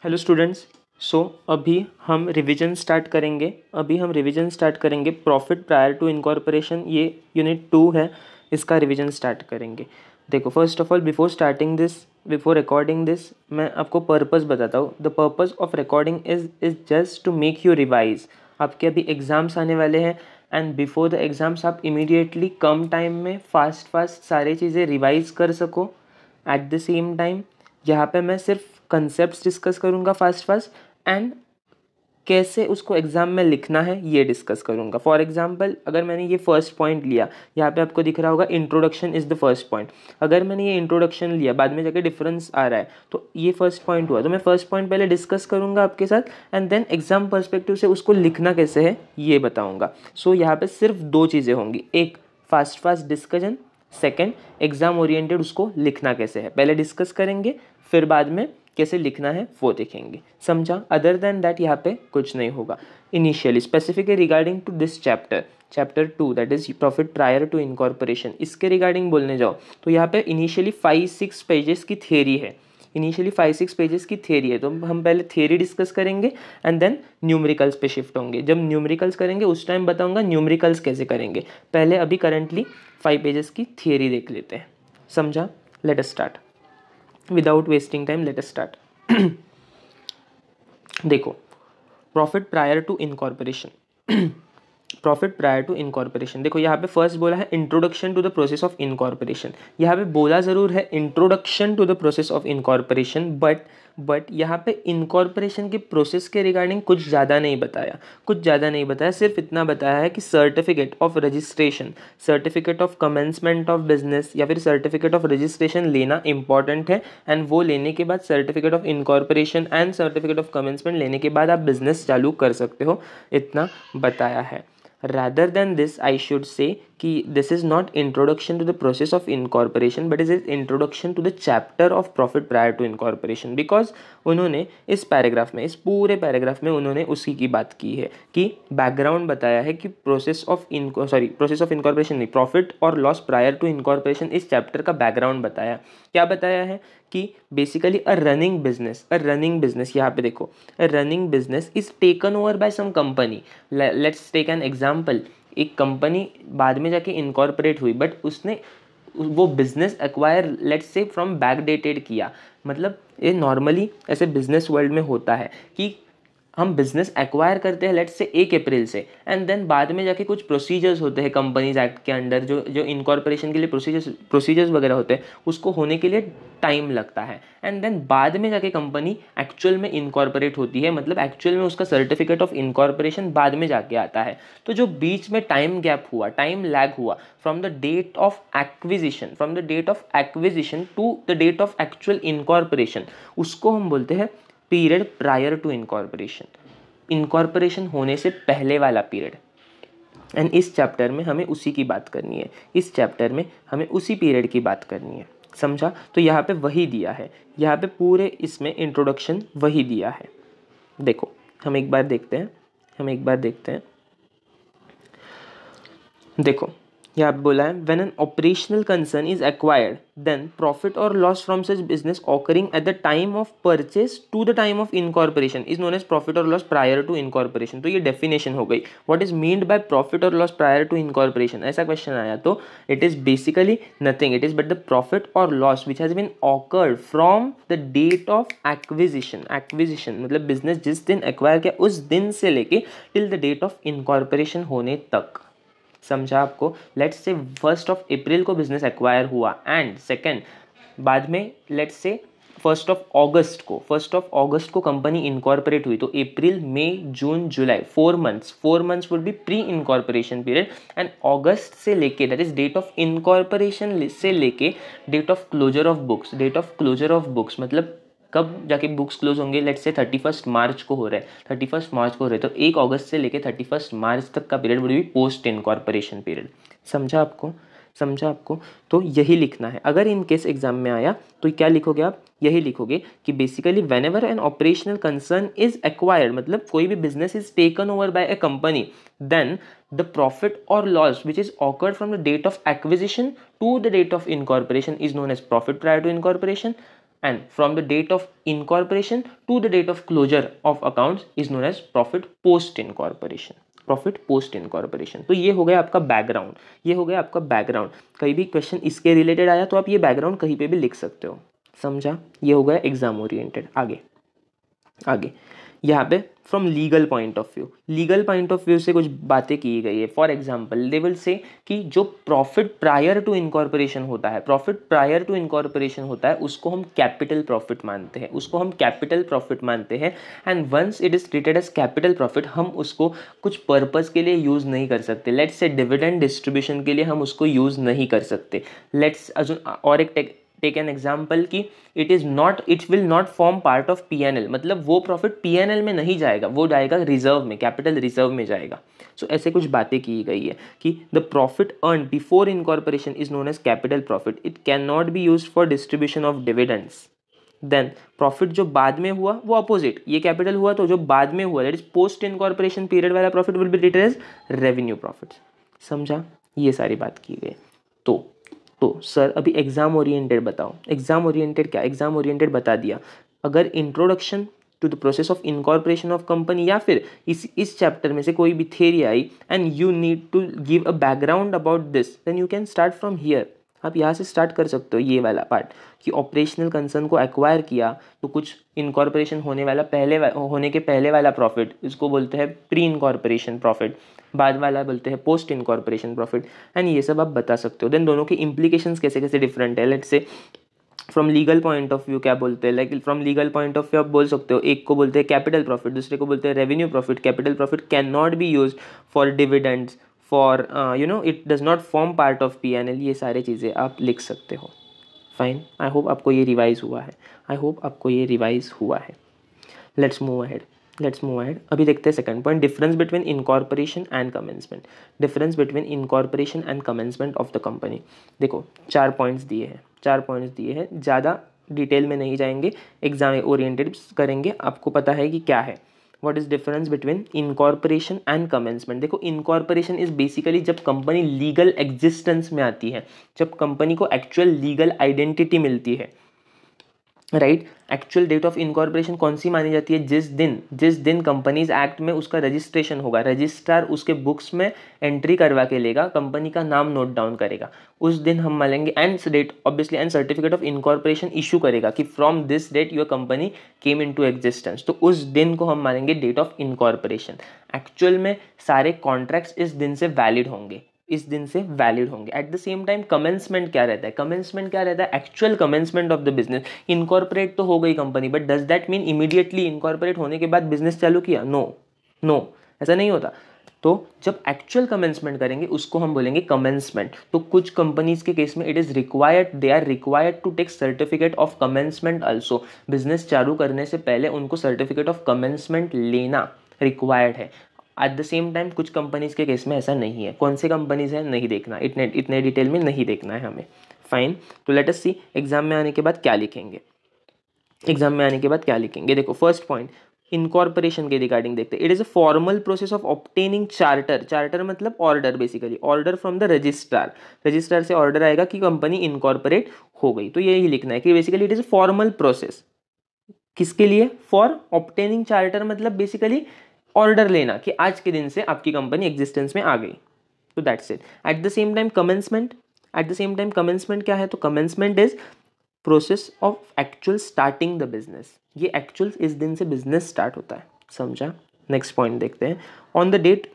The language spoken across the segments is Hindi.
Hello students. सो अभी हम रिवीजन स्टार्ट करेंगे प्रॉफिट प्रायर टू इनकॉर्पोरेशन। ये यूनिट 2 है, इसका रिवीजन स्टार्ट करेंगे। देखो, first of all before recording this मैं आपको पर्पस बताता हूँ। The purpose of recording is just to make you revise. आपके अभी एग्ज़ाम्स आने वाले हैं एंड बिफोर द एग्ज़ाम्स आप इमीडिएटली कम टाइम में फास्ट सारी चीज़ें रिवाइज कर सको। एट द सेम टाइम यहाँ पे मैं सिर्फ कंसेप्ट डिस्कस करूँगा फास्ट एंड कैसे उसको एग्ज़ाम में लिखना है ये डिस्कस करूँगा। फॉर एग्जांपल, अगर मैंने ये फर्स्ट पॉइंट लिया, यहाँ पे आपको दिख रहा होगा introduction is the first point. अगर मैंने ये इंट्रोडक्शन लिया, बाद में जाके डिफरेंस आ रहा है, तो ये फर्स्ट पॉइंट हुआ, तो मैं फर्स्ट पॉइंट पहले डिस्कस करूँगा आपके साथ एंड देन एग्जाम पर्सपेक्टिव से उसको लिखना कैसे है ये बताऊँगा। सो यहाँ पर सिर्फ दो चीज़ें होंगी, एक fast discussion, second exam oriented उसको लिखना कैसे है। पहले डिस्कस करेंगे, फिर बाद में कैसे लिखना है वो देखेंगे। समझा? अदर देन दैट यहाँ पे कुछ नहीं होगा। Initially specifically regarding to this chapter 2 that is profit prior to incorporation, इसके रिगार्डिंग बोलने जाओ तो यहाँ पे इनिशियली 5-6 पेजेस की थियरी है। तो हम पहले थियरी डिस्कस करेंगे एंड देन न्यूमेरिकल्स पे शिफ्ट होंगे। जब न्यूमेरिकल्स करेंगे उस टाइम बताऊंगा न्यूमेरिकल्स कैसे करेंगे। पहले अभी करंटली 5 पेजेस की थियरी देख लेते हैं। समझा? Let us start. Without wasting time let us start. देखो, प्रॉफिट प्रायर टू इनकॉर्पोरेशन। देखो यहाँ पे फर्स्ट बोला है introduction to the process of incorporation. यहाँ पे बोला ज़रूर है introduction to the process of incorporation, but यहाँ पे इनकॉर्पोरेशन के प्रोसेस के रिगार्डिंग कुछ ज़्यादा नहीं बताया। सिर्फ इतना बताया है कि certificate of registration, certificate of commencement of business या फिर सर्टिफिकेट ऑफ रजिस्ट्रेशन लेना इंपॉर्टेंट है एंड वो लेने के बाद certificate of incorporation and certificate of commencement लेने के बाद आप बिजनेस चालू कर सकते हो, इतना बताया है। Rather than this, I should say कि this is not introduction to the process of incorporation but is introduction to the chapter of profit prior to incorporation, because उन्होंने इस पूरे पैराग्राफ में उन्होंने उसी की बात की है कि बैकग्राउंड बताया है कि प्रोसेस ऑफ इनकॉर्पोरेशन नहीं, प्रॉफिट और लॉस प्रायर टू इनकॉर्पोरेशन, इस चैप्टर का बैकग्राउंड बताया। क्या बताया है कि बेसिकली अ रनिंग बिजनेस, यहाँ पे देखो, a running business is taken over by some company. Let's take an example. एक कंपनी बाद में जाके इनकॉर्पोरेट हुई बट उसने वो business acquire let's say from back dated किया। मतलब ये नॉर्मली ऐसे बिजनेस वर्ल्ड में होता है कि हम बिजनेस एक्वायर करते हैं लेट्स से 1 अप्रैल से एंड देन बाद में जाके कुछ प्रोसीजर्स होते हैं कंपनीज एक्ट के अंडर, जो इनकॉर्पोरेशन के लिए प्रोसीजर्स वगैरह होते हैं, उसको होने के लिए टाइम लगता है एंड देन बाद में जाके कंपनी एक्चुअल में इनकॉर्पोरेट होती है। मतलब एक्चुअल में उसका सर्टिफिकेट ऑफ इनकॉर्पोरेशन बाद में जाके आता है। तो जो बीच में टाइम लैग हुआ from the date of acquisition to the date of actual incorporation, उसको हम बोलते हैं पीरियड प्रायर टू इनकॉर्पोरेशन होने से पहले वाला पीरियड। एंड इस चैप्टर में हमें उसी की बात करनी है, उसी पीरियड की बात करनी है। समझा? तो यहाँ पे वही दिया है, यहाँ पे पूरे इसमें इंट्रोडक्शन वही दिया है। देखो, हम एक बार देखते हैं। देखो, यहाँ पे बोला है when an operational concern is acquired then profit और loss from such business occurring at the time of purchase to the time of incorporation is known as profit और लॉस प्रायर टू इनकॉर्पोरेशन। तो ये डेफिनेशन हो गई। What is meant by profit और लॉस प्रायर टू इनकॉर्पोरेशन, ऐसा क्वेश्चन आया तो it is basically nothing, it is but the profit और loss which has been awkward from the date of acquisition मतलब बिजनेस जिस दिन एक्वायर किया उस दिन से लेके till the date of incorporation होने तक। समझा आपको? लेट्स से 1 अप्रैल को बिजनेस एक्वायर हुआ एंड सेकेंड बाद में लेट्स से 1 अगस्त को कंपनी इनकॉर्पोरेट हुई। तो अप्रैल, मई, जून, जुलाई, 4 months would be pre incorporation period and अगस्त से लेके that is date of incorporation से लेके date of closure of books मतलब कब जाके बुक्स क्लोज होंगे। लेट्स से 31 मार्च को हो रहा है, तो 1 अगस्त से लेके 31 मार्च तक का पीरियड भी पोस्ट इनकॉर्पोरेशन पीरियड। समझा आपको? तो यही लिखना है। अगर इन केस एग्जाम में आया तो क्या लिखोगे आप? यही लिखोगे कि basically whenever an operational concern is acquired, मतलब कोई भी business is taken over by a company, then the profit और loss which is occurred from the date of acquisition to the date of incorporation is known as profit prior to incorporation. and from the date of incorporation to the date of closure of accounts is known as profit post incorporation. Profit post incorporation. तो ये हो गया आपका बैकग्राउंड, ये हो गया आपका बैकग्राउंड। कहीं भी क्वेश्चन इसके रिलेटेड आया तो आप ये बैकग्राउंड कहीं पे भी लिख सकते हो, समझा? ये हो गया एग्जाम ओरिएंटेड। आगे आगे यहाँ पे from legal point of view, legal point of view से कुछ बातें की गई है। For example they will say कि जो प्रॉफिट प्रायर टू इनकॉर्पोरेशन होता है, प्रॉफिट प्रायर टू इनकॉर्पोरेशन होता है, उसको हम कैपिटल प्रॉफिट मानते हैं, उसको हम कैपिटल प्रॉफिट मानते हैं। And once it is treated as capital profit, हम उसको कुछ पर्पज़ के लिए यूज़ नहीं कर सकते। लेट्स से डिविडेंड डिस्ट्रीब्यूशन के लिए हम उसको यूज़ नहीं कर सकते। लेट्स अजून और एक टेक एन एग्जाम्पल कि it will not form part of PNL, मतलब वो प्रॉफिट पीएनएल में नहीं जाएगा, वो जाएगा रिजर्व में, कैपिटल रिजर्व में जाएगा। सो ऐसे कुछ बातें की गई है कि the profit earn before incorporation is known as capital profit, it can not be use for distribution of dividends. Then profit जो बाद में हुआ वो अपोजिट, ये कैपिटल हुआ, तो जो बाद में हुआ that is post incorporation period वाला profit will be treated as revenue profit. समझा? ये सारी बात की गई। तो सर अभी एग्जाम ओरिएंटेड बताओ। एग्जाम ओरिएंटेड क्या? एग्जाम ओरिएंटेड बता दिया। अगर introduction to the process of incorporation of company या फिर इस चैप्टर में से कोई भी थ्योरी आई and you need to give a background about this, then you can start from here. आप यहाँ से स्टार्ट कर सकते हो ये वाला पार्ट कि ऑपरेशनल कंसर्न को एक्वायर किया तो कुछ इनकॉर्पोरेशन होने के पहले वाला प्रॉफिट, इसको बोलते हैं प्री इनकॉर्पोरेशन प्रॉफिट, बाद वाला बोलते हैं पोस्ट इनकॉर्पोरेशन प्रॉफिट, एंड ये सब आप बता सकते हो। देन दोनों के इम्प्लीकेशंस कैसे कैसे डिफरेंट है। Let's say from legal point of view क्या बोलते हैं, like from legal point of view आप बोल सकते हो, एक को बोलते हैं कैपिटल प्रॉफिट, दूसरे को बोलते हैं revenue profit. Capital profit can not be use for dividends, for it does not form part of PNL. ये सारी चीज़ें आप लिख सकते हो। फाइन, आई होप आपको ये रिवाइज हुआ है, आई होप आपको ये रिवाइज हुआ है। Let's move ahead. अभी देखते हैं second point, difference between incorporation and commencement. Difference between incorporation and commencement of the company. देखो 4 पॉइंट्स दिए हैं, ज़्यादा डिटेल में नहीं जाएंगे, एग्जाम ओरिएंटेड करेंगे। आपको पता है कि क्या है, what is difference between incorporation and commencement. देखो इनकॉर्पोरेशन इज बेसिकली जब कंपनी लीगल एग्जिस्टेंस में आती है, जब कंपनी को एक्चुअल लीगल आइडेंटिटी मिलती है, right. Actual date of incorporation कौन सी मानी जाती है? जिस दिन कंपनीज एक्ट में उसका रजिस्ट्रेशन होगा, रजिस्ट्रार उसके बुक्स में एंट्री करवा के लेगा, कंपनी का नाम नोट डाउन करेगा, उस दिन हम मानेंगे। And date obviously and certificate of incorporation issue करेगा कि from this date your company came into existence, तो उस दिन को हम मानेंगे डेट ऑफ इनकॉर्पोरेशन। एक्चुअल में सारे कॉन्ट्रैक्ट्स इस दिन से वैलिड होंगे, eight the same time commencement क्या रहता है? Actual commencement of the business. Incorporate तो हो गई company, but does that mean immediately incorporate होने के बाद बिजनेस चालू किया? नो, ऐसा नहीं होता। तो जब एक्चुअल कमेंसमेंट करेंगे उसको हम बोलेंगे कमेंसमेंट। तो कुछ कंपनीज के केस में it is required, they are required to take certificate of commencement also. Business चालू करने से पहले उनको सर्टिफिकेट ऑफ कमेंसमेंट लेना रिक्वायर्ड है। एट द सेम टाइम कुछ कंपनीज के केस में ऐसा नहीं है। कौन सी कंपनीज है नहीं देखना, इतने डिटेल में नहीं देखना है हमें। फाइन, तो लेट अस सी एग्जाम में आने के बाद क्या लिखेंगे। देखो फर्स्ट पॉइंट इनकॉर्पोरेशन के रिगार्डिंग देखते हैं। It is a formal process of obtaining charter मतलब order, basically order from the registrar से ऑर्डर आएगा कि कंपनी इनकॉर्पोरेट हो गई। तो यही लिखना है कि basically it is a formal process. किसके लिए? फॉर ऑब्टेनिंग चार्टर, मतलब बेसिकली ऑर्डर लेना कि आज के दिन से आपकी कंपनी एग्जिस्टेंस में आ गई। तो that's it. Eight the same time commencement क्या है? तो commencement is process of actual starting the business. ये एक्चुअल इस दिन से बिजनेस स्टार्ट होता है, समझा? नेक्स्ट पॉइंट देखते हैं। On the date,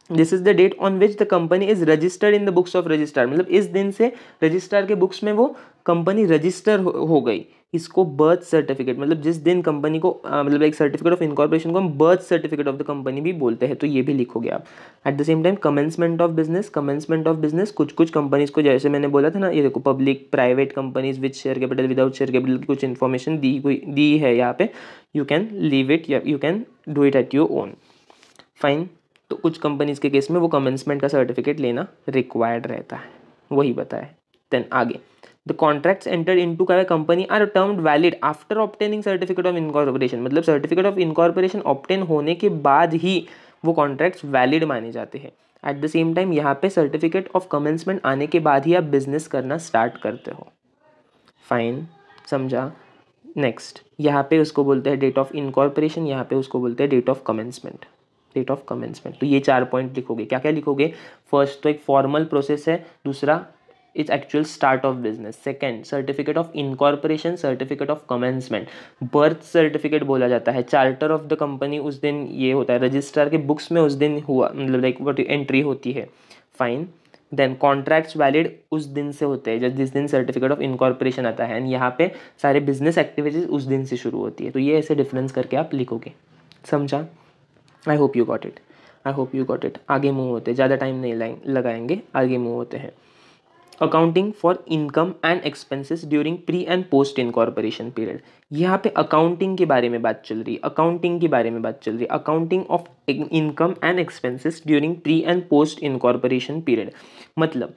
this is the date on which the company is registered in the books of registrar, मतलब इस दिन से रजिस्ट्रार के बुक्स में वो कंपनी रजिस्टर हो गई। इसको बर्थ सर्टिफिकेट, मतलब जिस दिन कंपनी को मतलब एक सर्टिफिकेट ऑफ इनकॉर्पोरेशन को हम birth certificate of the company भी बोलते हैं, तो ये भी लिखोगे आप। Eight the same time commencement of business, कुछ कंपनीज को जैसे मैंने बोला था ना, ये देखो public private companies with share capital without share capital की कुछ इन्फॉर्मेशन दी है यहाँ पे। You can leave it, you can do it at your own. Fine, तो कुछ कंपनीज के केस में वो कमेंसमेंट का सर्टिफिकेट लेना रिक्वायर्ड रहता है, वही बताया। देन आगे the contracts entered into by company are termed valid after obtaining certificate of incorporation, मतलब सर्टिफिकेट ऑफ इनकॉर्पोरेशन ऑब्टेन होने के बाद ही वो कॉन्ट्रैक्ट्स वैलिड माने जाते हैं। एट द सेम टाइम यहाँ पे सर्टिफिकेट ऑफ कमेंसमेंट आने के बाद ही आप बिजनेस करना स्टार्ट करते हो। फाइन, समझा। नेक्स्ट यहाँ पे उसको बोलते हैं डेट ऑफ इनकॉर्पोरेशन, यहाँ पे उसको बोलते हैं date of commencement. Date of commencement, तो ये 4 पॉइंट लिखोगे। क्या क्या लिखोगे? फर्स्ट तो एक फॉर्मल प्रोसेस है, दूसरा its actual start of business, second certificate of incorporation, certificate of commencement, birth certificate बोला जाता है, चार्टर ऑफ द कंपनी उस दिन ये होता है, रजिस्ट्रार के बुक्स में उस दिन हुआ, मतलब लाइक व्हाट एंट्री होती है, फाइन। देन कॉन्ट्रैक्ट्स वैलिड उस दिन से होते हैं जिस दिन सर्टिफिकेट ऑफ इनकॉर्पोरेशन आता है, एंड यहाँ पे सारे बिजनेस एक्टिविटीज उस दिन से शुरू होती है। तो ये ऐसे डिफरेंस करके आप लिखोगे, समझा? I hope you got it, I hope you got it. आगे मूव होते हैं, ज़्यादा टाइम नहीं लगाएंगे, आगे मूव होते हैं। Accounting for income and expenses during pre and post incorporation period. यहाँ पे अकाउंटिंग के बारे में बात चल रही है, अकाउंटिंग के बारे में बात चल रही है, accounting of income and expenses during pre and post incorporation period. मतलब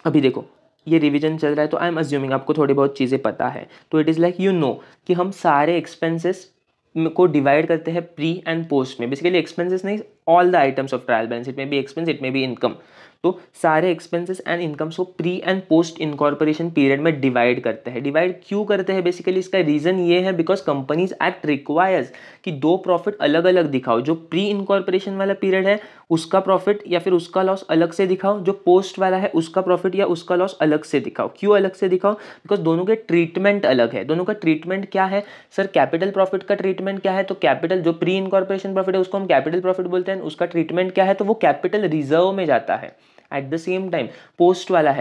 अभी देखो ये रिवीजन चल रहा है, तो आई एम अज्यूमिंग आपको थोड़ी बहुत चीज़ें पता है, तो it is like you know कि हम सारे एक्सपेंसेस को डिवाइड करते हैं प्री एंड पोस्ट में। बेसिकली एक्सपेंसेस नहीं, all the items of trial balance, it में बी एक्सपेंस, इट में बी इनकम। तो सारे एक्सपेंसेस एंड इनकम्स को pre and post incorporation period में डिवाइड करते हैं। डिवाइड क्यों करते हैं? बेसिकली इसका रीज़न ये है बिकॉज कंपनीज एक्ट रिक्वायर्स कि दो प्रॉफिट अलग अलग दिखाओ। जो प्री इनकॉर्पोरेशन वाला पीरियड है उसका प्रॉफिट या फिर उसका लॉस अलग से दिखाओ, जो पोस्ट वाला है उसका प्रॉफिट या उसका लॉस अलग से दिखाओ। क्यों अलग से दिखाओ? बिकॉज दोनों के ट्रीटमेंट अलग है। दोनों का ट्रीटमेंट क्या है सर? कैपिटल प्रॉफिट का ट्रीटमेंट क्या है? तो कैपिटल जो प्री इनकॉर्पोरेशन प्रॉफिट है उसको हम कैपिटल प्रॉफिट बोलते हैं, उसका ट्रीटमेंट क्या है? तो वो कैपिटल रिजर्व में जाता है। At the same time post वाला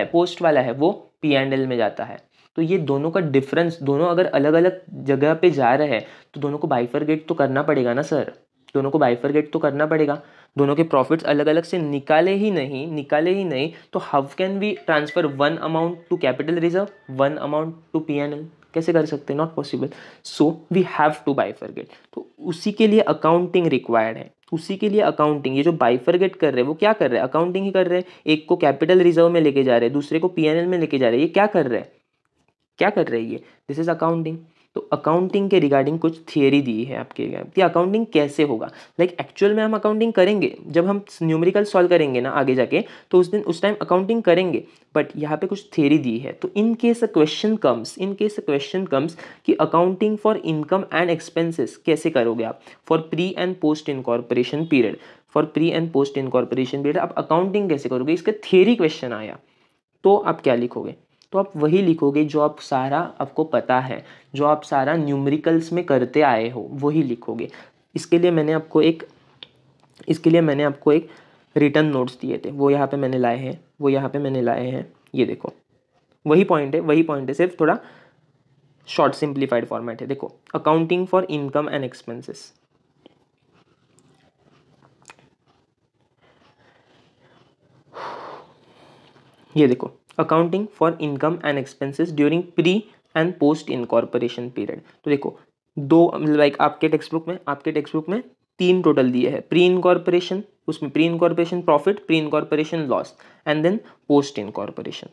है वो P&L में जाता है। तो ये दोनों का डिफरेंस, दोनों अगर अलग अलग जगह पे जा रहे हैं तो दोनों को बाइफरगेट तो करना पड़ेगा ना सर, दोनों को बाइफरगेट तो करना पड़ेगा। दोनों के प्रॉफिट्स अलग अलग से निकाले ही नहीं तो how can we transfer one amount to capital reserve, one amount to P&L? कैसे कर सकते हैं? Not possible. So we have to bifurcate. तो उसी के लिए अकाउंटिंग रिक्वायर्ड है, उसी के लिए अकाउंटिंग। ये जो बाइफरगेट कर रहे हैं वो क्या कर रहे हैं? अकाउंटिंग ही कर रहे हैं। एक को कैपिटल रिजर्व में लेके जा रहे हैं, दूसरे को P&L में लेके जा रहे हैं। ये क्या कर रहे हैं? क्या कर रही है? This is accounting. तो अकाउंटिंग के रिगार्डिंग कुछ थियरी दी है आपके कि अकाउंटिंग कैसे होगा। लाइक एक्चुअल में हम अकाउंटिंग करेंगे जब हम न्यूमेरिकल सॉल्व करेंगे ना आगे जाके, तो उस टाइम अकाउंटिंग करेंगे, बट यहाँ पे कुछ थियरी दी है। तो in case a question comes कि accounting for income and expenses कैसे करोगे आप for pre and post incorporation period, आप अकाउंटिंग कैसे करोगे? इसका थियरी क्वेश्चन आया तो आप क्या लिखोगे? तो आप वही लिखोगे जो आप सारा आपको पता है, जो आप सारा न्यूमेरिकल्स में करते आए हो वही लिखोगे। इसके लिए मैंने आपको एक रिटर्न नोट्स दिए थे, वो यहाँ पे मैंने लाए हैं, ये देखो वही पॉइंट है, सिर्फ थोड़ा शॉर्ट सिंप्लीफाइड फॉर्मेट है। देखो accounting for income and expenses, ये देखो accounting for income and expenses during pre and post incorporation period. तो देखो दो, लाइक आपके टेक्स्ट बुक में 3 टोटल दिए हैं। प्री इनकॉर्पोरेशन, उसमें pre incorporation profit, pre incorporation loss, and then post incorporation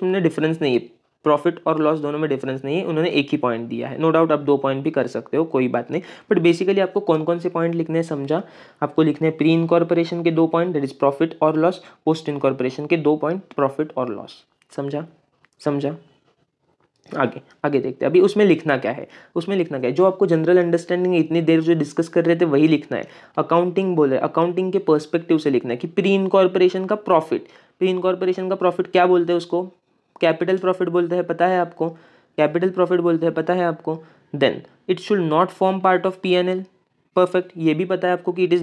में डिफरेंस नहीं है, प्रॉफिट और लॉस दोनों में डिफरेंस नहीं है, उन्होंने एक ही पॉइंट दिया है। नो डाउट आप 2 पॉइंट भी कर सकते हो, कोई बात नहीं, बट बेसिकली आपको कौन कौन से पॉइंट लिखने हैं समझा? आपको लिखने हैं प्री इनकॉर्पोरेशन के 2 पॉइंट, दैट इज प्रॉफिट और लॉस, पोस्ट इनकॉर्पोरेशन के 2 पॉइंट, प्रॉफिट और लॉस। समझा? आगे देखते हैं। अभी उसमें लिखना क्या है? जो आपको जनरल अंडरस्टैंडिंग इतनी देर जो डिस्कस कर रहे थे वही लिखना है। अकाउंटिंग बोले, अकाउंटिंग के पर्सपेक्टिव से लिखना है कि प्री इनकॉर्पोरेशन का प्रॉफिट क्या बोलते हैं? उसको कैपिटल प्रॉफिट बोलते हैं, पता है आपको? Then it should not form part of P&L। Perfect, ये भी पता है आपको कि it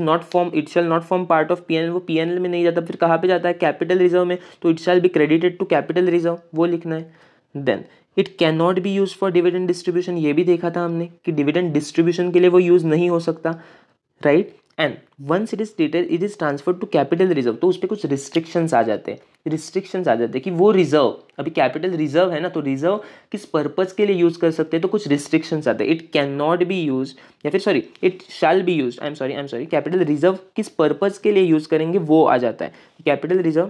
shall not form part of P&L। वो P&L में नहीं जाता, फिर कहाँ पे जाता है? कैपिटल रिजर्व में। तो it shall be credited to capital reserve, वो लिखना है। Then it can not be use for dividend distribution, ये भी देखा था हमने कि डिविडेंड डिस्ट्रीब्यूशन के लिए वो यूज नहीं हो सकता, right? And once it is transferred to capital reserve, तो उस पर कुछ रिस्ट्रिक्शंस आ जाते हैं कि वो रिजर्व, अभी कैपिटल रिजर्व है ना, तो रिजर्व किस पर्पज के लिए यूज कर सकते हैं, तो कुछ रिस्ट्रिक्शंस आते हैं। It can not be use, या फिर sorry it shall B use, I am sorry capital reserve किस पर्पज के लिए यूज करेंगे वो आ जाता है। कैपिटल रिजर्व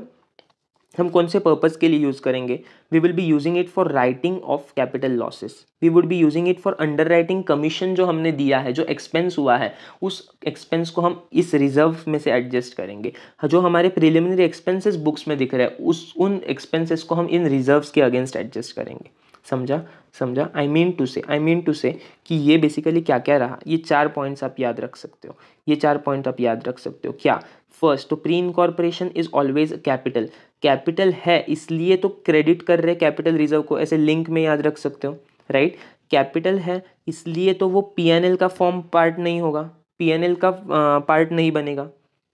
हम कौन से पर्पज़ के लिए यूज़ करेंगे? We will be using it for writing off capital losses, we would be using it for underwriting commission जो हमने दिया है, जो एक्सपेंस हुआ है, उस एक्सपेंस को हम इस रिजर्व में से एडजस्ट करेंगे। जो हमारे प्रिलिमिनरी एक्सपेंसेस बुक्स में दिख रहे हैं उन एक्सपेंसेस को हम इन रिजर्व्स के अगेंस्ट एडजस्ट करेंगे। समझा? समझा? आई मीन टू से कि ये बेसिकली क्या क्या रहा, ये 4 पॉइंट्स आप याद रख सकते हो, ये 4 पॉइंट आप याद रख सकते हो। क्या? फर्स्ट, तो pre incorporation is always capital, capital है इसलिए तो क्रेडिट कर रहे कैपिटल रिजर्व को, ऐसे लिंक में याद रख सकते हो, राइट? कैपिटल है इसलिए तो वो पीएनएल का फॉर्म पार्ट नहीं होगा, पीएनएल का पार्ट नहीं बनेगा।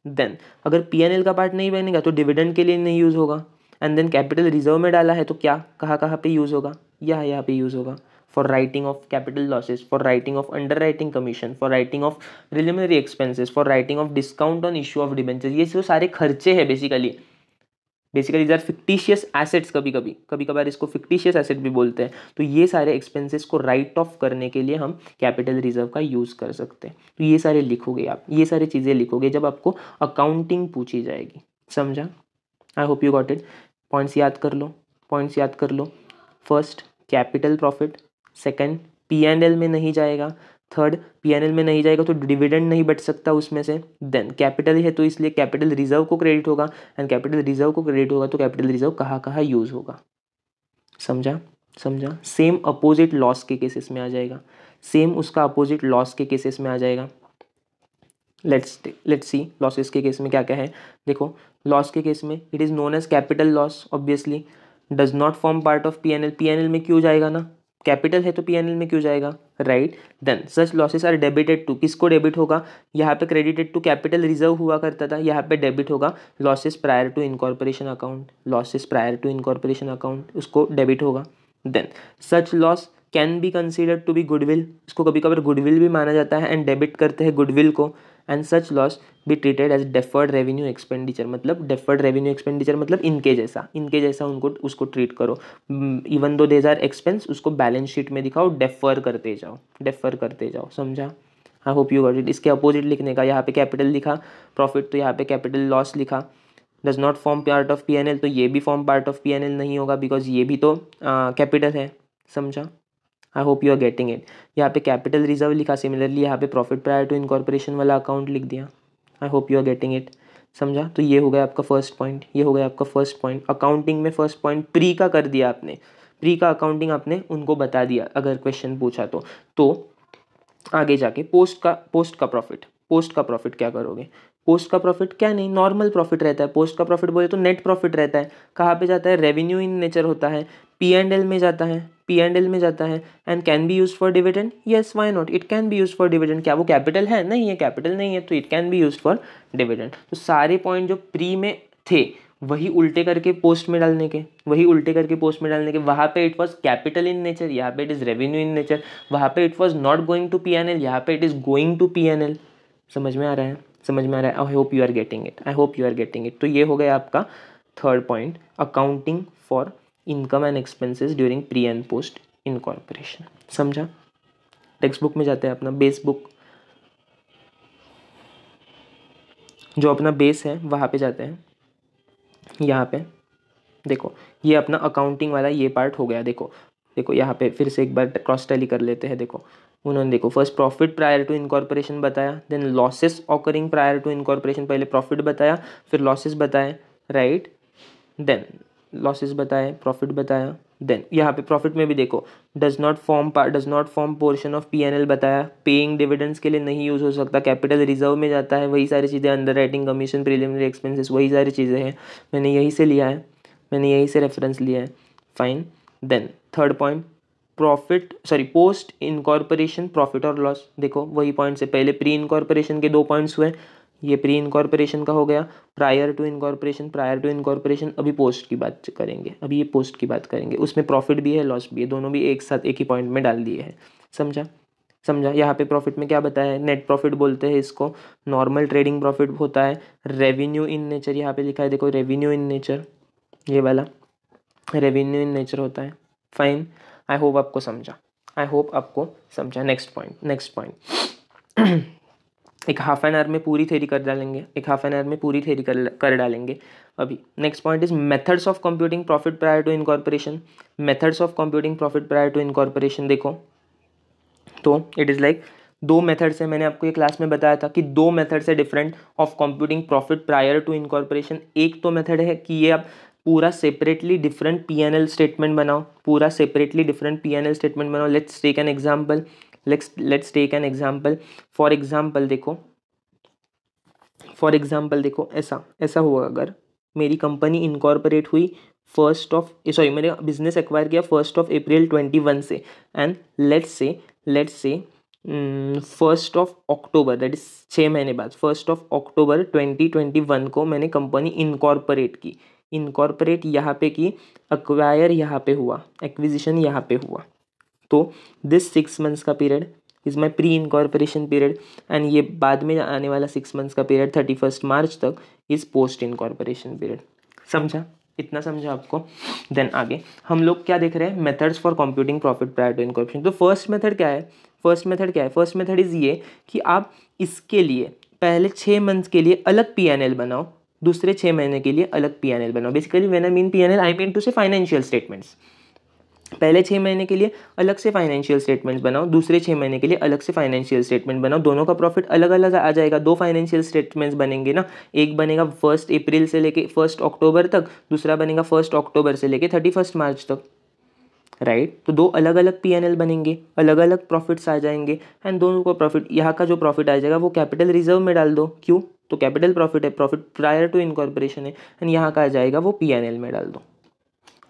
देन अगर पीएनएल का पार्ट नहीं बनेगा तो डिविडेंड के लिए नहीं यूज़ होगा। एंड देन कैपिटल रिजर्व में डाला है तो क्या कहाँ कहाँ पे यूज़ होगा? यहाँ पे यूज़ होगा for writing off capital losses, for writing of under writing commission, for writing of preliminary expenses, for writing of discount on issue of debenture. ये जो सारे खर्चे हैं बेसिकली इधर फिक्टिशियस एसेट्स, कभी कभार इसको फिक्टिशियस एसेट भी बोलते हैं। तो ये सारे एक्सपेंसेस को राइट ऑफ करने के लिए हम कैपिटल रिजर्व का यूज़ कर सकते हैं। तो ये सारे लिखोगे आप, ये सारी चीज़ें लिखोगे जब आपको अकाउंटिंग पूछी जाएगी। समझा? I hope you got it. Points याद कर लो, पॉइंट्स याद कर लो। First, capital profit. Second, PNL में नहीं जाएगा। थर्ड, पीएनएल में नहीं जाएगा तो डिविडेंड नहीं बच सकता उसमें से। देन कैपिटल है तो इसलिए कैपिटल रिजर्व को क्रेडिट होगा, एंड कैपिटल रिजर्व को क्रेडिट होगा तो कैपिटल रिजर्व कहाँ कहाँ यूज़ होगा। समझा? समझा? सेम अपोजिट लॉस के केसेस में आ जाएगा, सेम उसका अपोजिट लॉस के केसेस में आ जाएगा। लेट्स सी लॉसेस के केस में क्या क्या है। देखो, लॉस के केस में it is known as capital loss, obviously does not form part of PNL, PNL में क्यों जाएगा ना, कैपिटल है तो पीएनएल में क्यों जाएगा, right? Then such losses are debited to, किसको डेबिट होगा? यहाँ पे क्रेडिटेड टू कैपिटल रिजर्व हुआ करता था, यहाँ पे डेबिट होगा losses prior to incorporation account, losses prior to incorporation account उसको डेबिट होगा। Then such loss can be considered to be goodwill, इसको कभी कभार गुडविल भी माना जाता है, एंड डेबिट करते हैं गुडविल को। And such loss be treated as deferred revenue expenditure, मतलब डेफर्ड रेवेन्यू एक्सपेंडिचर मतलब इनके जैसा उनको उसको ट्रीट करो। Even though there are expense, उसको बैलेंस शीट में दिखाओ, डेफर करते जाओ। समझा? I hope you got it. इसके अपोजिट लिखने का, यहाँ पे कैपिटल लिखा प्रॉफिट तो यहाँ पे कैपिटल लॉस लिखा। Does not form part of PNL तो ये भी फॉर्म पार्ट ऑफ पीएनएल नहीं होगा, बिकॉज ये भी तो कैपिटल है। समझा? I hope you are getting it. यहाँ पे कैपिटल रिजर्व लिखा, सिमिलरली यहाँ पे प्रॉफिट प्रायर टू इनकॉर्पोरेशन वाला अकाउंट लिख दिया। I hope you are getting it. समझा? तो ये हो गया आपका फर्स्ट पॉइंट, ये हो गया आपका फर्स्ट पॉइंट। अकाउंटिंग में फर्स्ट पॉइंट प्री का कर दिया आपने, प्री का अकाउंटिंग आपने उनको बता दिया अगर क्वेश्चन पूछा तो आगे जाके पोस्ट का प्रॉफिट क्या करोगे? पोस्ट का प्रॉफिट क्या नहीं, नॉर्मल प्रॉफिट रहता है। पोस्ट का प्रॉफिट बोले तो नेट प्रॉफिट रहता है। कहाँ पे जाता है? रेवेन्यू इन नेचर होता है, पी में जाता है and can be use for dividend. Yes, why not, it can be use for dividend. क्या वो कैपिटल है? नहीं है, कैपिटल नहीं है तो it can be use for dividend. तो सारे पॉइंट जो प्री में थे वही उल्टे करके पोस्ट में डालने के, वहाँ पे it was capital in nature, यहाँ पे it is revenue in nature. वहाँ पे it was not going to PNL, यहाँ पे it is going to PNL. समझ में आ रहा है? I hope you are getting it. तो ये हो गया आपका third point, accounting for income and expenses during pre and post incorporation. समझा? टेक्स्ट बुक में जाते हैं, अपना बेस बुक जो अपना बेस है वहाँ पे जाते हैं। यहाँ पे देखो, ये अपना अकाउंटिंग वाला ये पार्ट हो गया। देखो यहाँ पे फिर से एक बार क्रॉस टैली कर लेते हैं। देखो उन्होंने, देखो first profit prior to incorporation बताया, then losses occurring prior to incorporation, पहले प्रॉफिट बताया फिर लॉसेस बताए, राइट? देन लॉसेस बताए, प्रॉफिट बताया, देन यहाँ पे प्रॉफिट में भी देखो does not form portion of PNL बताया, पेइंग डिविडेंड्स के लिए नहीं यूज़ हो सकता, कैपिटल रिजर्व में जाता है, वही सारी चीज़ें, under writing commission, preliminary expenses, वही सारी चीज़ें हैं। मैंने यहीं से लिया है, मैंने यहीं से रेफरेंस लिया है। Fine. Then third point, post incorporation profit और लॉस। देखो वही पॉइंट से पहले प्री इनकॉर्पोरेशन के 2 पॉइंट्स हुए, ये प्री इनकॉर्पोरेशन का हो गया, प्रायर टू इनकॉर्पोरेशन अभी पोस्ट की बात करेंगे, अभी ये पोस्ट की बात करेंगे, उसमें प्रॉफिट भी है लॉस भी है, दोनों भी एक साथ एक ही पॉइंट में डाल दिए हैं। समझा? यहाँ पे प्रॉफिट में क्या बताया है? नेट प्रॉफिट बोलते हैं इसको, नॉर्मल ट्रेडिंग प्रॉफिट होता है, रेवेन्यू इन नेचर, यहाँ पे लिखा है देखो रेवेन्यू इन नेचर, ये वाला रेवेन्यू इन नेचर होता है। फाइन, आई होप आपको समझा। नेक्स्ट पॉइंट एक हाफ एन आवर में पूरी थ्योरी कर डालेंगे, एक हाफ एन आवर में पूरी थ्योरी कर डालेंगे। अभी next point is methods of computing profit prior to incorporation. Methods of computing profit prior to incorporation देखो, तो इट इज़ लाइक दो मेथड्स है, मैंने आपको ये क्लास में बताया था कि दो मेथड्स है different of computing profit prior to incorporation. एक तो मेथड है कि ये आप पूरा सेपरेटली डिफरेंट P&L स्टेटमेंट बनाओ, पूरा सेपरेटली डिफरेंट P&L स्टेटमेंट बनाओ। Let's take an example, let's take an example. For example देखो, ऐसा ऐसा हुआ, अगर मेरी कंपनी इनकॉर्पोरेट हुई मैंने बिजनेस एक्वायर किया 1 अप्रैल 2021 से, and let's say 1 October, that is 6 महीने बाद 1 अक्टूबर 2021 को मैंने कंपनी इनकॉर्पोरेट की। इनकॉर्पोरेट यहाँ पे की, एक्वायर यहाँ पे हुआ, एक्विजिशन यहाँ पे हुआ। तो दिस 6 मंथ्स का period is my pre incorporation period, and ये बाद में आने वाला 6 मंथ्स का पीरियड 31 मार्च तक इज पोस्ट इनकॉर्पोरेशन पीरियड। समझा? इतना समझा आपको? देन आगे हम लोग क्या देख रहे हैं, methods for computing profit prior to incorporation. तो फर्स्ट मेथड क्या है? फर्स्ट मेथड इज ये कि आप इसके लिए पहले 6 मंथ्स के लिए अलग P&L बनाओ, दूसरे 6 महीने के लिए अलग P&L बनाओ। Basically when I mean P&L, I mean to say financial statements. पहले 6 महीने के लिए अलग से फाइनेंशियल स्टेटमेंट्स बनाओ, दूसरे 6 महीने के लिए अलग से फाइनेंशियल स्टेटमेंट बनाओ। दोनों का प्रॉफिट अलग अलग आ जाएगा। दो फाइनेंशियल स्टेटमेंट्स बनेंगे ना, एक बनेगा 1 अप्रैल से लेके 1 अक्टूबर तक, दूसरा बनेगा 1 अक्टूबर से लेके 31 मार्च तक, राइट? तो दो अलग अलग P&L बनेंगे, अलग अलग प्रॉफिट्स आ जाएंगे, एंड दोनों को प्रॉफिट, यहाँ का जो प्रॉफिट आ जाएगा वो कैपिटल रिजर्व में डाल दो। क्यों? तो कैपिटल प्रॉफिट है, प्रॉफिट प्रायर टू इनकॉर्पोरेशन है, एंड यहाँ का आ जाएगा वो P&L में डाल दो।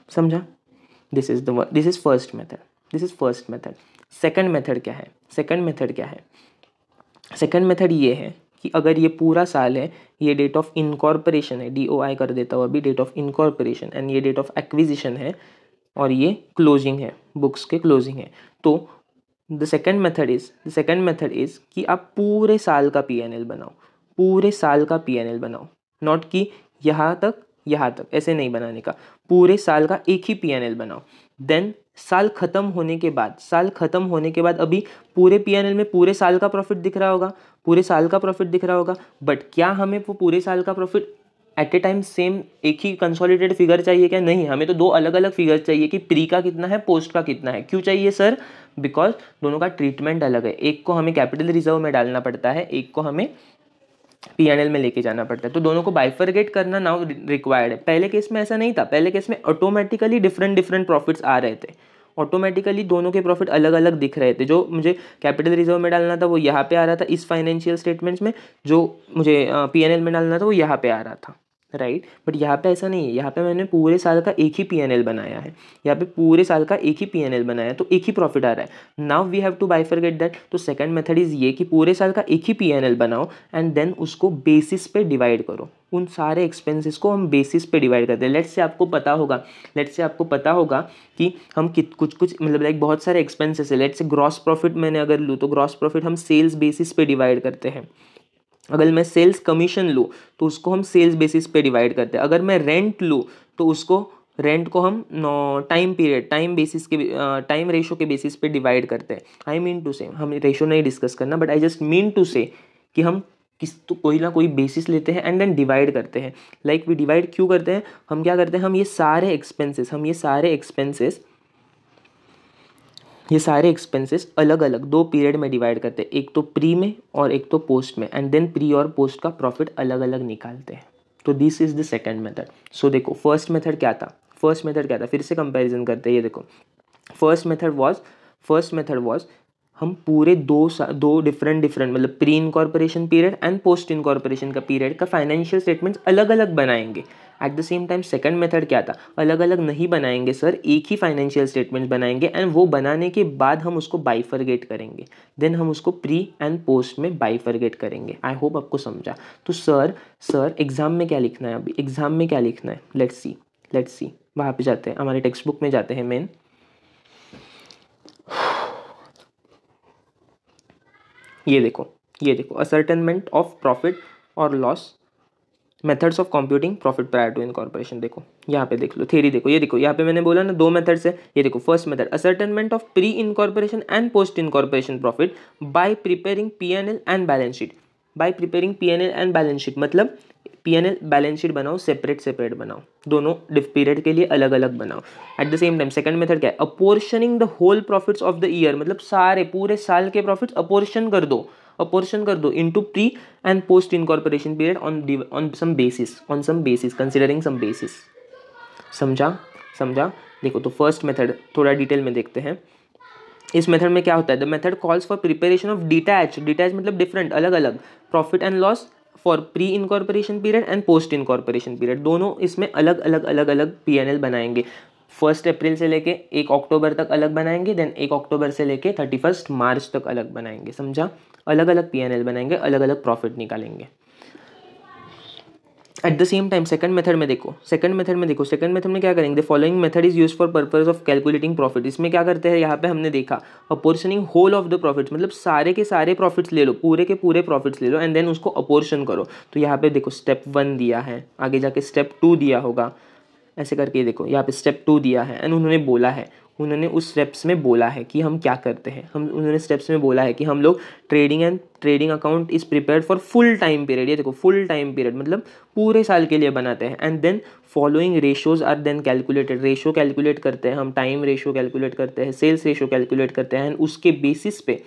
समझा? This is first method. Second method क्या है? सेकंड मेथड ये है कि अगर ये पूरा साल है, ये डेट ऑफ इनकॉर्पोरेशन है, DOI कर देता हूँ अभी, डेट ऑफ इनकॉर्पोरेशन, एंड ये डेट ऑफ एक्विजिशन है, और ये क्लोजिंग है, बुक्स के क्लोजिंग है। तो द सेकंड मेथड इज कि आप पूरे साल का P&L बनाओ, पूरे साल का P&L बनाओ, नॉट कि यहाँ तक ऐसे नहीं बनाने का, पूरे साल का एक ही P&L बनाओ। देन साल खत्म होने के बाद अभी पूरे P&L में पूरे साल का प्रॉफिट दिख रहा होगा, बट क्या हमें वो पूरे साल का profit at a time same एक ही कंसोलिडेटेड फिगर चाहिए क्या? नहीं, हमें तो दो अलग अलग फिगर चाहिए कि प्री का कितना है, पोस्ट का कितना है। क्यों चाहिए सर? बिकॉज दोनों का ट्रीटमेंट अलग है, एक को हमें कैपिटल रिजर्व में डालना पड़ता है, एक को हमें P&L में लेके जाना पड़ता है। तो दोनों को बाइफरगेट करना नाउ रिक्वायर्ड है। पहले केस में ऐसा नहीं था, पहले केस में ऑटोमेटिकली डिफरेंट प्रॉफिट्स आ रहे थे, ऑटोमेटिकली दोनों के प्रॉफिट अलग अलग दिख रहे थे। जो मुझे कैपिटल रिजर्व में डालना था वो यहाँ पे आ रहा था इस फाइनेंशियल स्टेटमेंट्स में, जो मुझे P&L में डालना था वो यहाँ पे आ रहा था, राइट? बट यहाँ पे ऐसा नहीं है, यहाँ पे मैंने पूरे साल का एक ही P&L बनाया है, तो एक ही प्रॉफिट आ रहा है। Now we have to bifurcate that. तो सेकंड मेथड इज ये कि पूरे साल का एक ही P&L बनाओ, एंड देन उसको बेसिस पे डिवाइड करो। उन सारे एक्सपेंसेस को हम बेसिस पे डिवाइड करते हैं। लेट्स से आपको पता होगा कि हम कुछ मतलब लाइक बहुत सारे एक्सपेंसेस है। लेट्स से ग्रॉस प्रॉफिट मैंने अगर लूँ तो ग्रॉस प्रॉफिट हम सेल्स बेसिस पे डिवाइड करते हैं। अगर मैं सेल्स कमीशन लूँ तो उसको हम सेल्स बेसिस पे डिवाइड करते हैं। अगर मैं रेंट लूँ तो रेंट को हम टाइम रेशो के बेसिस पे डिवाइड करते हैं। आई मीन टू से, हम रेशो नहीं डिस्कस करना, but I just mean to say कि हम कोई ना कोई बेसिस लेते हैं एंड देन डिवाइड करते हैं। लाइक वी डिवाइड क्यों करते हैं? हम क्या करते हैं, हम ये सारे एक्सपेंसेस अलग अलग दो पीरियड में डिवाइड करते हैं, एक तो प्री में और एक तो पोस्ट में, एंड देन प्री और पोस्ट का प्रॉफिट अलग अलग निकालते हैं। तो this is the second method. So देखो फर्स्ट मेथड क्या था, फिर से कंपैरिजन करते हैं। ये देखो फर्स्ट मेथड वाज हम पूरे दो डिफरेंट मतलब pre incorporation period and post incorporation का पीरियड का फाइनेंशियल स्टेटमेंट्स अलग अलग बनाएंगे। Eight the same time second method क्या था, अलग अलग नहीं बनाएंगे सर, एक ही फाइनेंशियल स्टेटमेंट बनाएंगे, एंड वो बनाने के बाद हम उसको बाइफरगेट करेंगे। देन हम उसको प्री एंड पोस्ट में बाइफरगेट करेंगे। आई होप आपको समझा। तो सर एग्जाम में क्या लिखना है? अभी एग्जाम में क्या लिखना है, लेट्स सी वहाँ पे जाते हैं, हमारे टेक्स्ट बुक में जाते हैं मेन। ये देखो असर्टेनमेंट ऑफ प्रॉफिट और loss, methods of computing profit prior to incorporation. देखो यहाँ पे देख लो थ्योरी, देखो ये देखो यहाँ पे मैंने बोला ना दो मेथड्स है। ये देखो first method ascertainment of pre incorporation and post incorporation profit by preparing P&L and balance sheet. Bye preparing P&L and balance sheet, मतलब P&L बैलेंस शीट बनाओ, सेपरेट बनाओ, दोनों पीरियड के लिए अलग अलग बनाओ। At the same time second method क्या है, apportioning the whole profits of the year, मतलब सारे पूरे साल के प्रॉफिट्स अपोर्शन कर दो into pre and post incorporation period on some basis considering some basis. समझा? देखो तो फर्स्ट मेथड थोड़ा डिटेल में देखते हैं। इस मेथड में क्या होता है, the method calls for preparation of detach मतलब डिफरेंट, अलग अलग profit and loss for pre incorporation period and post incorporation period, दोनों इसमें अलग अलग P&L बनाएंगे। 1 अप्रैल से लेके 1 अक्टूबर तक अलग बनाएंगे, देन 1 अक्टूबर से लेके 31 मार्च तक अलग बनाएंगे। समझा? अलग अलग P&L बनाएंगे, अलग अलग प्रॉफिट निकालेंगे। Eight the same time second method में देखो, सेकंड मेथड में क्या करेंगे, the following method is use for purpose of calculating profit. इसमें क्या करते हैं, यहाँ पे हमने देखा अपोर्शनिंग होल ऑफ द प्रॉफिट्स, मतलब सारे के सारे प्रॉफिट्स ले लो, पूरे के पूरे प्रॉफिट्स ले लो एंड देन उसको अपोर्शन करो। तो यहाँ पे देखो स्टेप 1 दिया है, आगे जाके स्टेप 2 दिया होगा, ऐसे करके देखो यहाँ पे स्टेप 2 दिया है एंड उन्होंने उस स्टेप्स में बोला है कि हम क्या करते हैं। उन्होंने स्टेप्स में बोला है कि हम लोग trading account is prepared for full time period, ये देखो फुल टाइम पीरियड मतलब पूरे साल के लिए बनाते हैं। And then following ratios are then calculated, ratio calculate करते हैं हम, टाइम रेशियो कैलकुलेट करते हैं, सेल्स रेशियो कैलकुलेट करते हैं एंड उसके बेसिस पे,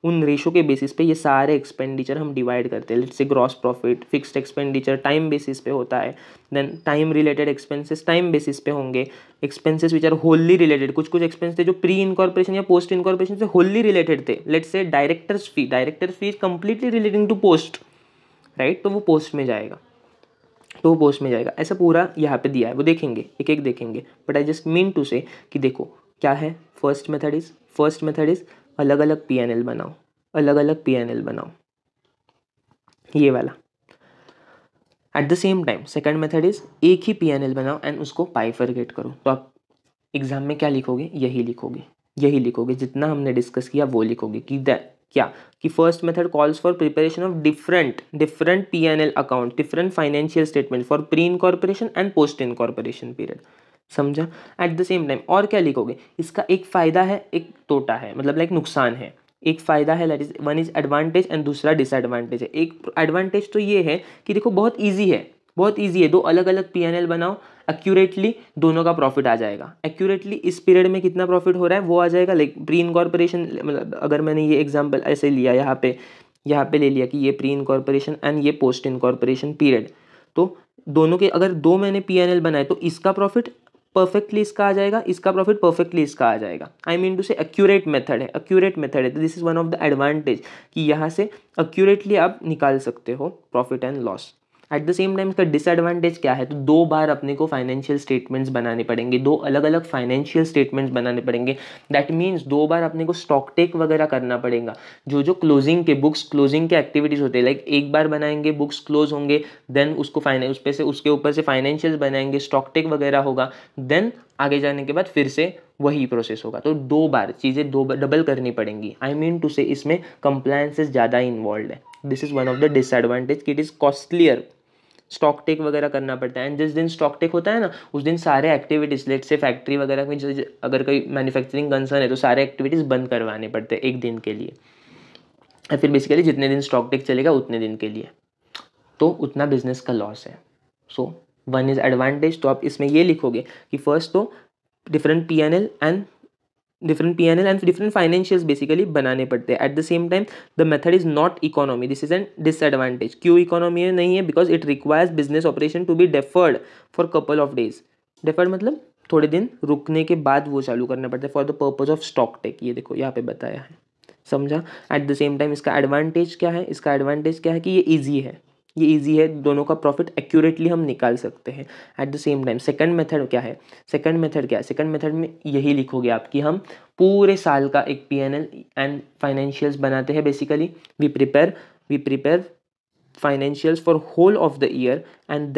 उन रेशो के बेसिस पे ये सारे एक्सपेंडिचर हम डिवाइड करते हैं। Let's say gross profit, fixed expenditure time basis पे होता है, then time related expenses time basis पे होंगे, expenses which are wholly related, कुछ एक्सपेंस थे जो प्री इनकॉर्पोरेशन या पोस्ट इनकॉर्पोरेशन से होली रिलेटेड थे। Let's say directors fee is completely relating to post, right, तो वो पोस्ट में जाएगा, ऐसा पूरा यहाँ पे दिया है, वो देखेंगे एक एक देखेंगे। But I just mean to say कि देखो क्या है, फर्स्ट मेथड इज अलग अलग P&L बनाओ, ये वाला। Eight the same time second method is एक ही P&L बनाओ एंड उसको बाइफरकेट करो। तो आप एग्जाम में क्या लिखोगे, यही लिखोगे जितना हमने डिस्कस किया वो लिखोगे कि first method calls for preparation of different P&L account, different financial statement for pre incorporation and post incorporation period. समझा? एट द सेम टाइम और क्या लिखोगे, इसका एक फ़ायदा है एक तोटा है, मतलब लाइक नुकसान है। एक फ़ायदा है that is one is advantage and दूसरा डिसएडवांटेज है। एक एडवांटेज तो ये है कि देखो बहुत ईजी है, दो अलग अलग P&L बनाओ, एक्यूरेटली दोनों का प्रॉफिट आ जाएगा। एक्यूरेटली इस पीरियड में कितना प्रॉफिट हो रहा है वो आ जाएगा, लाइक प्री इनकॉर्पोरेशन, मतलब अगर मैंने ये एग्जाम्पल ऐसे लिया यहाँ पे ले लिया कि ये प्री इनकॉर्पोरेशन एंड ये पोस्ट इनकॉर्पोरेशन पीरियड, तो दोनों के अगर दो मैंने P&L बनाए तो इसका प्रॉफिट परफेक्टली इसका आ जाएगा, इसका प्रॉफिट परफेक्टली इसका आ जाएगा। आई मीन टू से एक्यूरेट मेथड है। तो this is one of the advantage कि यहाँ से एक्यूरेटली आप निकाल सकते हो profit and loss. Eight the same time इसका डिसएडवांटेज क्या है, तो 2 बार अपने को फाइनेंशियल स्टेटमेंट्स बनाने पड़ेंगे, 2 अलग अलग फाइनेंशियल स्टेटमेंट्स बनाने पड़ेंगे। दैट मीन्स 2 बार अपने को स्टॉक टेक वगैरह करना पड़ेगा। जो क्लोजिंग के एक्टिविटीज होते हैं, लाइक एक बार बनाएंगे, बुक्स क्लोज होंगे, देन उसको उसके ऊपर से फाइनेंशियल्स बनाएंगे, स्टॉक टेक वगैरह होगा, देन आगे जाने के बाद फिर से वही प्रोसेस होगा। तो 2 बार चीज़ें डबल करनी पड़ेंगी। आई मीन टू से इसमें कंप्लायंसेस ज़्यादा इन्वॉल्व है। This is one of the disadvantage कि it is costlier, stock take वगैरह करना पड़ता है। एंड जिस दिन स्टॉक टेक होता है ना, उस दिन सारे एक्टिविटीज, लेट से फैक्ट्री वगैरह में अगर कोई मैन्युफैक्चरिंग कंसर्न है तो सारे एक्टिविटीज़ बंद करवाने पड़ते हैं एक दिन के लिए, या फिर बेसिकली जितने दिन स्टॉक टेक चलेगा उतने दिन के लिए, तो उतना बिजनेस का लॉस है। सो वन इज एडवांटेज, तो आप इसमें ये लिखोगे कि फर्स्ट तो different P&L and different financials basically बनाने पड़ते हैं। At the same time the method is not economy, this is an disadvantage. क्यों इकोनॉमी नहीं है? Because it requires business operation to be deferred for couple of days. Deferred मतलब थोड़े दिन रुकने के बाद वो चालू करना पड़ता है for the purpose of stock take. ये देखो यहाँ पे बताया है, समझा? एट द सेम टाइम इसका एडवांटेज क्या है कि ये ईजी है, दोनों का प्रॉफिट एक्यूरेटली हम निकाल सकते हैं। At the same time second method में यही लिखोगे आप कि हम पूरे साल का एक P&L एंड फाइनेंशियल्स बनाते हैं। Basically we prepare financials for whole of the year and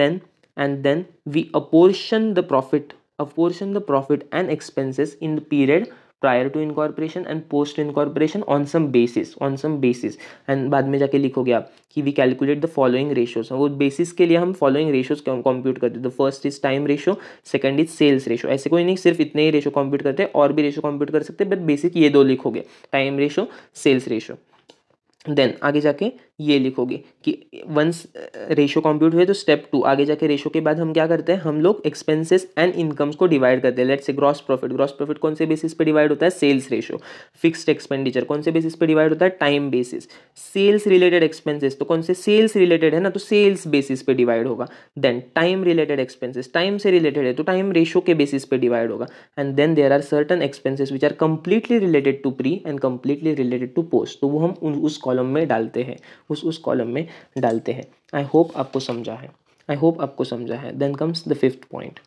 then we apportion the profit and expenses in the period prior to incorporation and post incorporation on some basis. And बाद में जाके लिखोगे आप कि we calculate the following ratios. वो बेसिस के लिए हम फॉलोइंग रेशियोज कंप्यूट करते हैं। The first is time ratio, second is sales ratio. ऐसे कोई नहीं सिर्फ इतने ही रेशियो कंप्यूट करते हैं, और भी रेशियो कंप्यूट कर सकते हैं, बट बेसिक ये 2 लिखोगे, time ratio, sales ratio. Then आगे जाके ये लिखोगे कि वंस रेशो कंप्यूट हुए तो स्टेप 2 आगे जाके रेशो के बाद हम क्या करते हैं, हम लोग एक्सपेंसेस एंड इनकम्स को डिवाइड करते हैं। लेट्स से ग्रॉस प्रॉफिट कौन से बेसिस पे डिवाइड होता है, सेल्स रेशो। फिक्स्ड एक्सपेंडिचर कौन से बेसिस पे डिवाइड होता है, time basis. Sales related expenses तो कौन से, सेल्स रिलेटेड है ना, तो सेल्स बेसिस पे डिवाइड होगा। Then time related expenses, time से रिलेटेड है तो टाइम रेशो के बेसिस पे डिवाइड होगा। And then there are certain expenses which are completely related to pre and completely related to post, तो वो हम उस कॉलम में डालते हैं, उस कॉलम में डालते हैं। आई होप आपको समझा है, आई होप आपको समझा है। Then comes the fifth point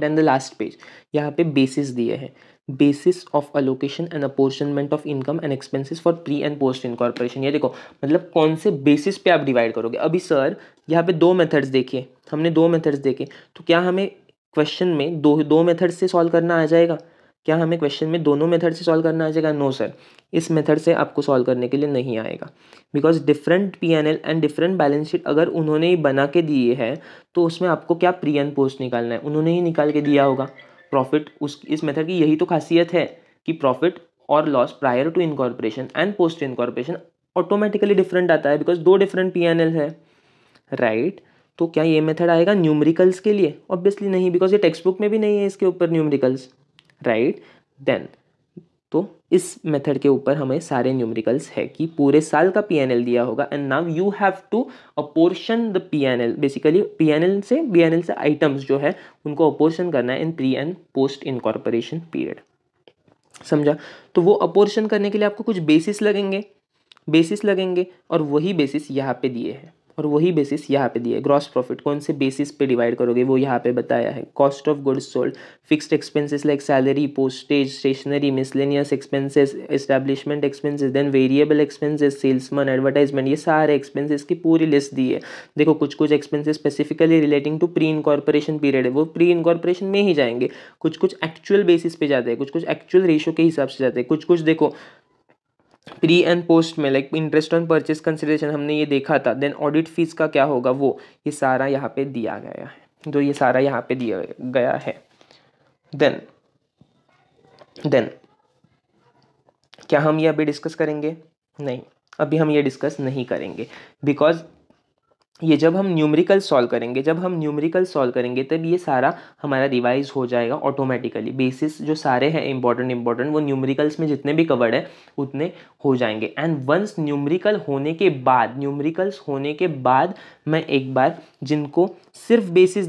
and the last page. यहाँ पे बेसिस दिए हैं, basis of allocation and apportionment of income and expenses for pre and post incorporation. ये देखो मतलब कौन से बेसिस पे आप डिवाइड करोगे। अभी सर यहाँ पे दो मेथड्स देखिए, हमने दो मेथड्स देखे, तो क्या हमें क्वेश्चन में दो मेथड्स से सॉल्व करना आ जाएगा, क्या हमें क्वेश्चन में दोनों मेथड से सॉल्व करना आ जाएगा? नो सर, इस मेथड से आपको सॉल्व करने के लिए नहीं आएगा, because different P&L and different balance sheet अगर उन्होंने ही बना के दिए है तो उसमें आपको क्या प्री एंड पोस्ट निकालना है, उन्होंने ही निकाल के दिया होगा। प्रॉफिट उस इस मेथड की यही तो खासियत है कि प्रॉफिट और loss prior to incorporation and post incorporation automatically different आता है, बिकॉज दो डिफरेंट P&L है, राइट। तो क्या ये मेथड आएगा न्यूमेरिकल्स के लिए? ऑब्वियसली नहीं, बिकॉज ये टेक्स्ट बुक में भी नहीं है इसके ऊपर न्यूमेरिकल्स, राइट। देन तो इस मेथड के ऊपर हमें सारे न्यूमेरिकल्स है कि पूरे साल का P&L दिया होगा and now you have to apportion the P&L, basically P&L से आइटम्स जो है उनको अपोर्शन करना है in pre and post incorporation period, समझा। तो वो अपोर्शन करने के लिए आपको कुछ बेसिस लगेंगे और वही बेसिस यहाँ पे दिए हैं, और वही बेसिस यहाँ पे दिए। ग्रॉस प्रॉफिट कौन से बेसिस पे डिवाइड करोगे वो यहाँ पे बताया है। Cost of goods sold, fixed expenses like salary, postage, stationery, miscellaneous expenses, establishment expenses, then variable expenses, salesman, advertisement, ये सारे एक्सपेंसेस की पूरी लिस्ट दी है। देखो कुछ expenses specifically relating to pre incorporation period है, वो प्री इनकॉर्पोरेशन में ही जाएंगे। कुछ एक्चुअल बेसिस पे जाते हैं, कुछ एक्चुअल रेशो के हिसाब से जाते हैं, कुछ देखो प्री एंड पोस्ट में like interest on purchase consideration हमने ये देखा था। देन ऑडिट फीस का क्या होगा वो, ये सारा यहाँ पे दिया गया है, जो ये सारा यहाँ पे दिया गया है। देन क्या हम ये अभी डिस्कस करेंगे? नहीं, अभी हम ये डिस्कस नहीं करेंगे, बिकॉज ये जब हम न्यूमेरिकल सॉल्व करेंगे तब ये सारा हमारा रिवाइज हो जाएगा ऑटोमेटिकली। बेसिस जो सारे हैं इंपॉर्टेंट वो न्यूमेरिकल्स में जितने भी कवर्ड है उतने हो जाएंगे। एंड वंस न्यूमेरिकल्स होने के बाद मैं एक बार जिनको सिर्फ बेसिस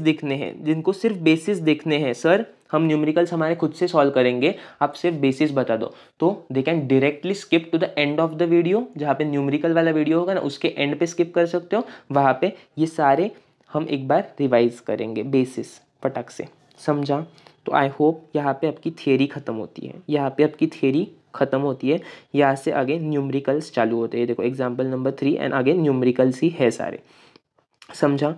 देखने हैं सर, हम न्यूमेरिकल्स हमारे खुद से सॉल्व करेंगे, आप सिर्फ बेसिस बता दो, तो they can directly skip to the end of the video. जहाँ पे न्यूमेरिकल वाला वीडियो होगा ना उसके एंड पे स्किप कर सकते हो, वहाँ पे ये सारे हम एक बार रिवाइज करेंगे बेसिस फटक से, समझा। तो आई होप यहाँ पे आपकी थियरी ख़त्म होती है, यहाँ से आगे न्यूमेरिकल्स चालू होते हैं। देखो एग्जाम्पल नंबर 3 एंड आगे न्यूमेरिकल्स ही है सारे, समझा।